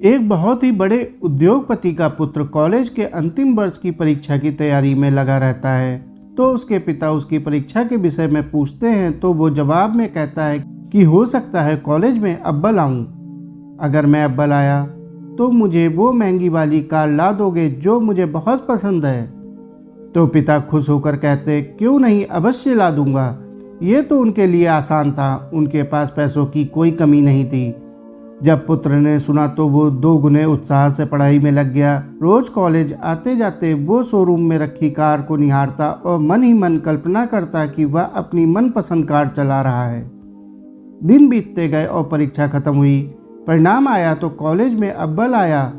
एक बहुत ही बड़े उद्योगपति का पुत्र कॉलेज के अंतिम वर्ष की परीक्षा की तैयारी में लगा रहता है। तो उसके पिता उसकी परीक्षा के विषय में पूछते हैं तो वो जवाब में कहता है कि हो सकता है कॉलेज में अव्वल आऊं। अगर मैं अव्वल आया तो मुझे वो महंगी वाली कार ला दोगे जो मुझे बहुत पसंद है। तो पिता खुश होकर कहते क्यों नहीं, अवश्य ला दूंगा। ये तो उनके लिए आसान था, उनके पास पैसों की कोई कमी नहीं थी। जब पुत्र ने सुना तो वो 2 गुने उत्साह से पढ़ाई में लग गया। रोज कॉलेज आते जाते वो शोरूम में रखी कार को निहारता और मन ही मन कल्पना करता कि वह अपनी मनपसंद कार चला रहा है। दिन बीतते गए और परीक्षा खत्म हुई। परिणाम आया तो कॉलेज में अव्वल आया।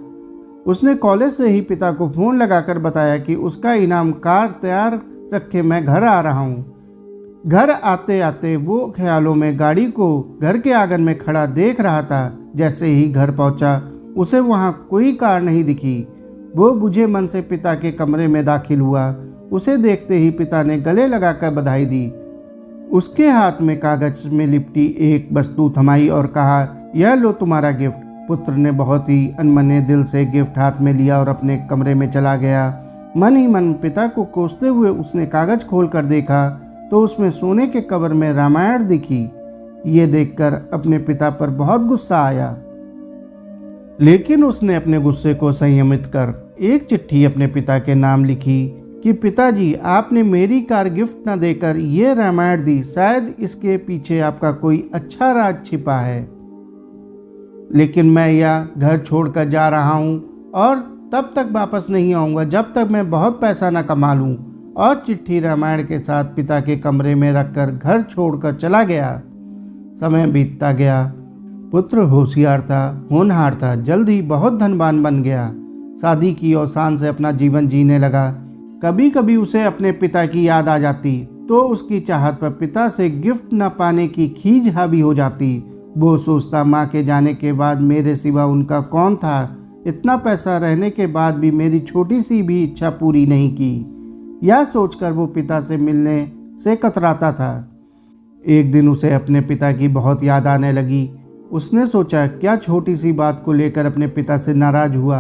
उसने कॉलेज से ही पिता को फ़ोन लगाकर बताया कि उसका इनाम कार तैयार रखे, मैं घर आ रहा हूँ। घर आते आते वो ख्यालों में गाड़ी को घर के आंगन में खड़ा देख रहा था। जैसे ही घर पहुंचा उसे वहां कोई कार नहीं दिखी। वो बुझे मन से पिता के कमरे में दाखिल हुआ। उसे देखते ही पिता ने गले लगाकर बधाई दी। उसके हाथ में कागज में लिपटी एक वस्तु थमाई और कहा, यह लो तुम्हारा गिफ्ट। पुत्र ने बहुत ही अनमने दिल से गिफ्ट हाथ में लिया और अपने कमरे में चला गया। मन ही मन पिता को कोसते हुए उसने कागज खोल कर देखा तो उसमें सोने के कवर में रामायण दिखी। ये देखकर अपने पिता पर बहुत गुस्सा आया, लेकिन उसने अपने गुस्से को संयमित कर एक चिट्ठी अपने पिता के नाम लिखी कि पिताजी, आपने मेरी कार गिफ्ट न देकर ये रामायण दी, शायद इसके पीछे आपका कोई अच्छा राज छिपा है। लेकिन मैं यह घर छोड़कर जा रहा हूँ और तब तक वापस नहीं आऊँगा जब तक मैं बहुत पैसा न कमा लूँ। और चिट्ठी रामायण के साथ पिता के कमरे में रखकर घर छोड़कर चला गया। समय बीतता गया। पुत्र होशियार था, होनहार था, जल्द ही बहुत धनवान बन गया। शादी की और शान से अपना जीवन जीने लगा। कभी कभी उसे अपने पिता की याद आ जाती तो उसकी चाहत पर पिता से गिफ्ट न पाने की खीज हावी हो जाती। वो सोचता, माँ के जाने के बाद मेरे सिवा उनका कौन था। इतना पैसा रहने के बाद भी मेरी छोटी सी भी इच्छा पूरी नहीं की। यह सोचकर वो पिता से मिलने से कतराता था। एक दिन उसे अपने पिता की बहुत याद आने लगी। उसने सोचा, क्या छोटी सी बात को लेकर अपने पिता से नाराज हुआ,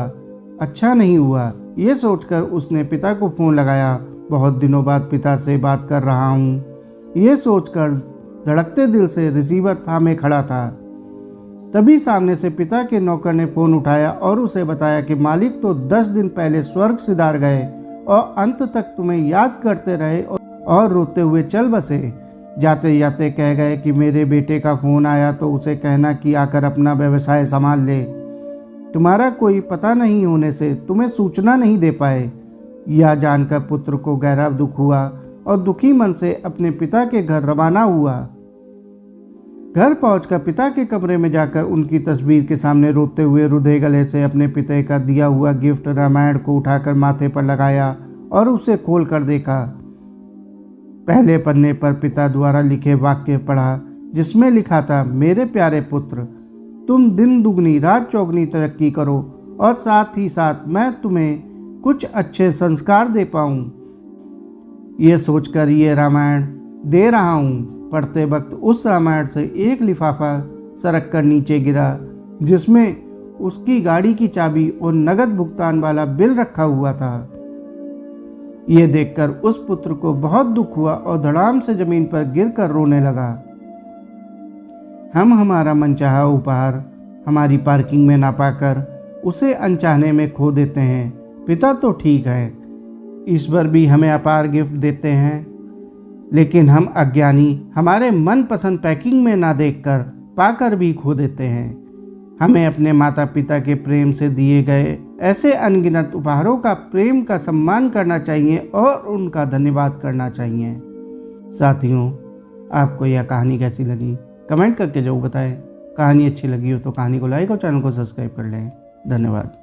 अच्छा नहीं हुआ। ये सोचकर उसने पिता को फ़ोन लगाया। बहुत दिनों बाद पिता से बात कर रहा हूँ, ये सोचकर धड़कते दिल से रिसीवर थामे खड़ा था। तभी सामने से पिता के नौकर ने फ़ोन उठाया और उसे बताया कि मालिक तो 10 दिन पहले स्वर्ग सिधार गए और अंत तक तुम्हें याद करते रहे और रोते हुए चल बसे। जाते जाते कह गए कि मेरे बेटे का फ़ोन आया तो उसे कहना कि आकर अपना व्यवसाय संभाल ले। तुम्हारा कोई पता नहीं होने से तुम्हें सूचना नहीं दे पाए। यह जानकर पुत्र को गहरा दुख हुआ और दुखी मन से अपने पिता के घर रवाना हुआ। घर पहुंचकर पिता के कमरे में जाकर उनकी तस्वीर के सामने रोते हुए रुधे गले से अपने पिता का दिया हुआ गिफ्ट रामायण को उठाकर माथे पर लगाया और उसे खोल कर देखा। पहले पन्ने पर पिता द्वारा लिखे वाक्य पढ़ा जिसमें लिखा था, मेरे प्यारे पुत्र, तुम दिन दुगनी रात चौगनी तरक्की करो और साथ ही साथ मैं तुम्हें कुछ अच्छे संस्कार दे पाऊँ। ये सोचकर ये रामायण दे रहा हूँ। पढ़ते वक्त उस रामायण से एक लिफाफा सरक कर नीचे गिरा जिसमें उसकी गाड़ी की चाबी और नगद भुगतान वाला बिल रखा हुआ था। ये देखकर उस पुत्र को बहुत दुख हुआ और धड़ाम से जमीन पर गिरकर रोने लगा। हम हमारा मनचाहा उपहार हमारी पार्किंग में ना पाकर उसे अनचाहने में खो देते हैं। पिता तो ठीक है, ईश्वर भी हमें अपार गिफ्ट देते हैं, लेकिन हम अज्ञानी हमारे मनपसंद पैकिंग में ना देखकर पाकर भी खो देते हैं। हमें अपने माता पिता के प्रेम से दिए गए ऐसे अनगिनत उपहारों का प्रेम का सम्मान करना चाहिए और उनका धन्यवाद करना चाहिए। साथियों, आपको यह कहानी कैसी लगी कमेंट करके जरूर बताएं। कहानी अच्छी लगी हो तो कहानी को लाइक और चैनल को सब्सक्राइब कर लें। धन्यवाद।